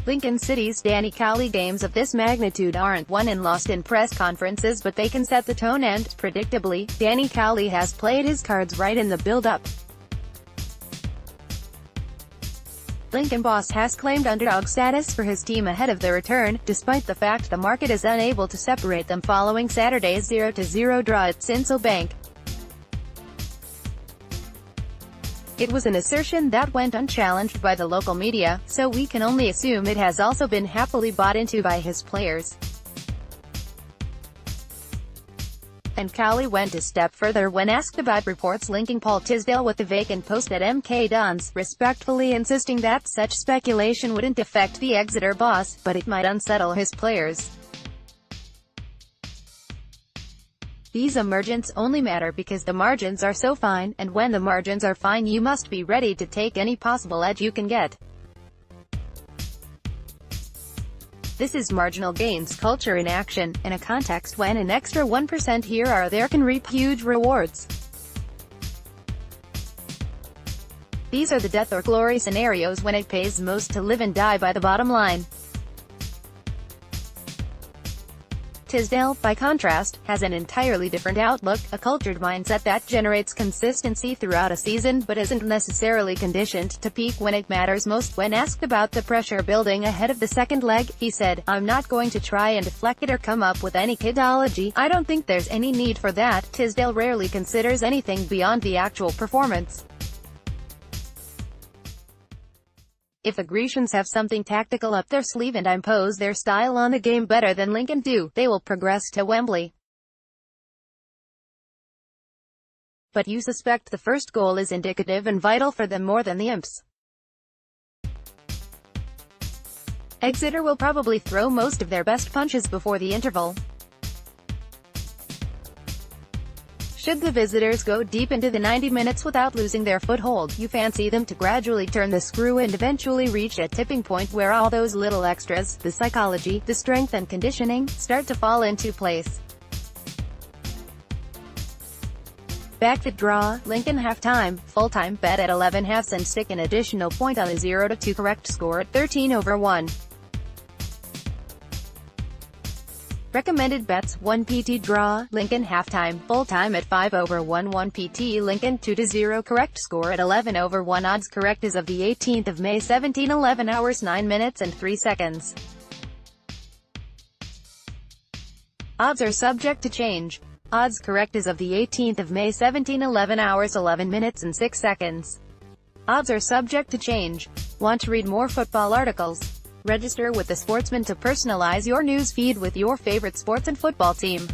Lincoln City's Danny Cowley games of this magnitude aren't won and lost in press conferences, but they can set the tone and, predictably, Danny Cowley has played his cards right in the build-up. Lincoln boss has claimed underdog status for his team ahead of the return, despite the fact the market is unable to separate them following Saturday's 0-0 draw at Sincil Bank. It was an assertion that went unchallenged by the local media, so we can only assume it has also been happily bought into by his players. And Cowley went a step further when asked about reports linking Paul Tisdale with the vacant post at MK Dons, respectfully insisting that such speculation wouldn't affect the Exeter boss, but it might unsettle his players. These emergents only matter because the margins are so fine, and when the margins are fine you must be ready to take any possible edge you can get. This is marginal gains culture in action, in a context when an extra 1% here or there can reap huge rewards. These are the death or glory scenarios when it pays most to live and die by the bottom line. Tisdale, by contrast, has an entirely different outlook, a cultured mindset that generates consistency throughout a season, but isn't necessarily conditioned to peak when it matters most. When asked about the pressure building ahead of the second leg, he said, "I'm not going to try and deflect it or come up with any kidology. I don't think there's any need for that." Tisdale rarely considers anything beyond the actual performance. If the Grecians have something tactical up their sleeve and impose their style on the game better than Lincoln do, they will progress to Wembley. But you suspect the first goal is indicative and vital for them more than the Imps. Exeter will probably throw most of their best punches before the interval. Should the visitors go deep into the 90 minutes without losing their foothold, you fancy them to gradually turn the screw and eventually reach a tipping point where all those little extras, the psychology, the strength and conditioning, start to fall into place. Back the draw, Lincoln halftime, full-time bet at 11 halves and stick an additional point on the 0-2 correct score at 13/1. Recommended bets: 1 PT draw, Lincoln halftime, full-time at 5/1, 1 PT Lincoln 2-0 correct score at 11/1. Odds correct as of the 18th of May 17:11 hours 9 minutes and 3 seconds. Odds are subject to change. Odds correct as of the 18th of May 17:11 hours 11 minutes and 6 seconds. Odds are subject to change. Want to read more football articles? Register with The Sportsman to personalize your news feed with your favorite sports and football team.